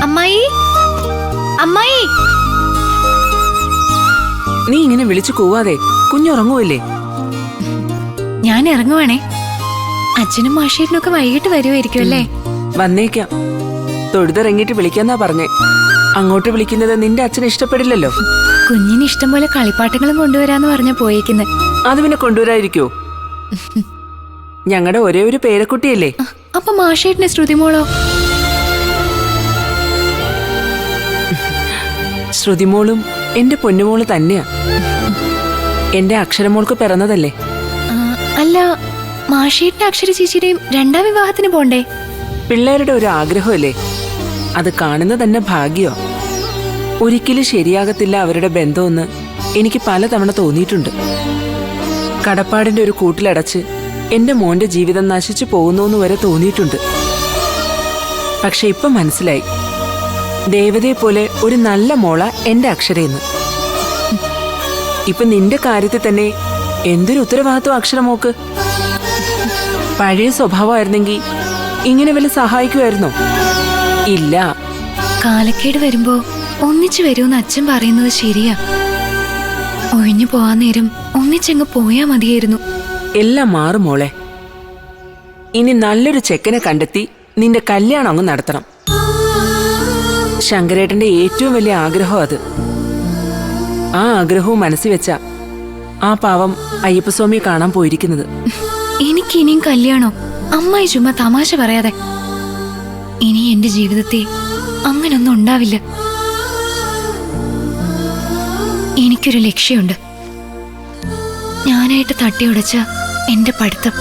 അമ്മായി, അമ്മായി. നീ ഇങ്ങനെ വിളിച്ചു കൂവാതെ കുഞ്ഞുറങ്ങുവല്ലേ? ഞാൻ ഇറങ്ങുവാണേ. അച്ഛനും മാഷേട്ടനൊക്കെ വൈകിട്ട് വരുമായിരിക്കും അല്ലേ? വന്നേക്കാം. തൊഴുതിറങ്ങിയിട്ട് വിളിക്കാന്നാ പറഞ്ഞേ. അങ്ങോട്ട് വിളിക്കുന്നത് നിന്റെ അച്ഛന് ഇഷ്ടപ്പെടില്ലല്ലോ. കുഞ്ഞിന് ഇഷ്ടം പോലെ കളിപ്പാട്ടങ്ങളും കൊണ്ടുവരാന്ന് പറഞ്ഞ പോയേക്കുന്നത്. അത് പിന്നെ കൊണ്ടുവരാതിരിക്കോ? ഞങ്ങളുടെ ഒരേ ഒരു പേരക്കുട്ടിയല്ലേ. അപ്പൊ മാഷേട്ടന് ശ്രുതിമോളോ? ശ്രുതിമോളും എന്റെ പൊന്നുമോള് തന്നെയാ. എന്റെ അക്ഷരമോൾക്ക് പിറന്നതല്ലേ. അല്ല, മാഷേട്ടന്റെ അക്ഷര ചേച്ചിയുടെയും രണ്ടാം വിവാഹത്തിന് പോണ്ടേ? പിള്ളേരുടെ ഒരു ആഗ്രഹമല്ലേ, അത് കാണുന്നത് തന്നെ ഭാഗ്യോ. ഒരിക്കലും ശരിയാകത്തില്ല അവരുടെ ബന്ധമെന്ന് എനിക്ക് പലതവണ തോന്നിയിട്ടുണ്ട്. കടപ്പാടിന്റെ ഒരു കൂട്ടിലടച്ച് എന്റെ മോന്റെ ജീവിതം നശിച്ചു പോകുന്നു വരെ തോന്നിയിട്ടുണ്ട്. പക്ഷെ ഇപ്പൊ മനസ്സിലായി, ദേവതയെ പോലെ ഒരു നല്ല മോള എന്റെ അക്ഷരയെന്ന്. ഇപ്പൊ നിന്റെ കാര്യത്തിൽ തന്നെ എന്തൊരു ഉത്തരവാദിത്വം അക്ഷരമോക്ക്. പഴയ സ്വഭാവമായിരുന്നെങ്കിൽ ഇങ്ങനെ വല്ല സഹായിക്കുമായിരുന്നോ? ഇല്ല. കാലക്കേട് വരുമ്പോ ഒന്നിച്ചു വരുമെന്ന് അച്ഛൻ പറയുന്നത് ശരിയാ. ഒഴിഞ്ഞു പോവാൻ നേരം ഒന്നിച്ചങ്ങ് പോയാ മതിയായിരുന്നു. എല്ലാം മാറും മോളെ. ഇനി നല്ലൊരു ചെക്കനെ കണ്ടെത്തി നിന്റെ കല്യാണം അങ്ങ് നടത്തണം. ശങ്കരേട്ടന്റെ ഏറ്റവും വലിയ ആഗ്രഹം അത്. ആ ആഗ്രഹവും മനസ്സിൽ വെച്ച ആ പാവം അയ്യപ്പസ്വാമിയെ കാണാൻ പോയിരിക്കുന്നത്. എനിക്കിനിയും കല്യാണോ? അമ്മായി ചുമ്മാ തമാശ പറയാതെ. ഇനി എന്റെ ജീവിതത്തെ അങ്ങനൊന്നും ഉണ്ടാവില്ല. എനിക്കൊരു ലക്ഷ്യമുണ്ട്. ഞാനായിട്ട് തട്ടിയുടച്ച എന്റെ പഠിത്തം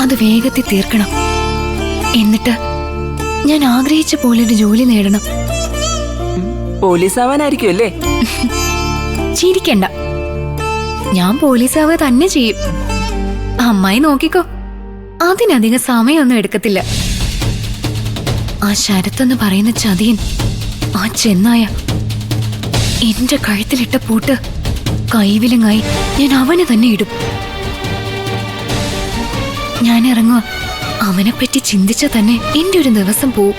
അത് വേഗത്തിൽ തീർക്കണം. എന്നിട്ട് ഞാൻ ആഗ്രഹിച്ച പോലൊരു ജോലി നേടണം. പോലീസാവാനായിരിക്കും അല്ലേ? ചിരിക്കണ്ട, ഞാൻ പോലീസാവുക തന്നെ ചെയ്യും. അമ്മായി നോക്കിക്കോ, അതിനധികം സമയമൊന്നും എടുക്കത്തില്ല. ആ ശരത്തെന്ന് പറയുന്ന ചതിയൻ, ആ ചെന്നായ എന്റെ കഴുത്തിലിട്ട പൂട്ട് കൈവിലങ്ങായി ഞാൻ അവനെ തന്നെ ഇടും. ഞാൻ ഇറങ്ങുക. അവനെപ്പറ്റി ചിന്തിച്ച തന്നെ എന്റെ ഒരു ദിവസം പോവും.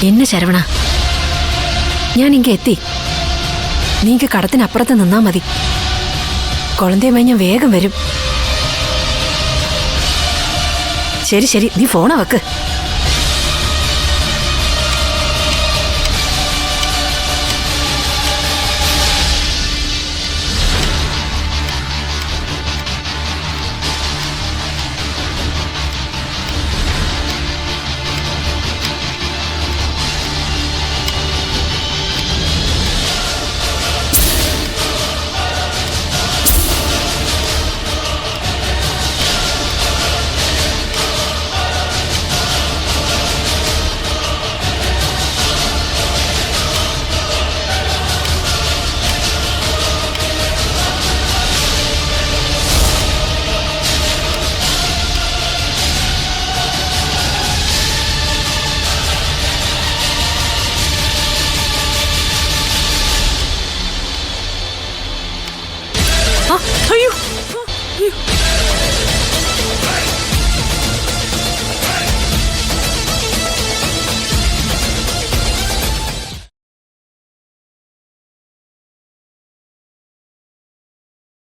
എന്നെ ശരവണ, ഞാൻ ഇങ്ങ എത്തി. നീക്ക് കടത്തിനപ്പുറത്ത് നിന്നാ മതി. കുളന്തേമായി ഞാൻ വേഗം വരും. ശരി ശരി, നീ ഫോണ വെക്ക്. അയ്യോ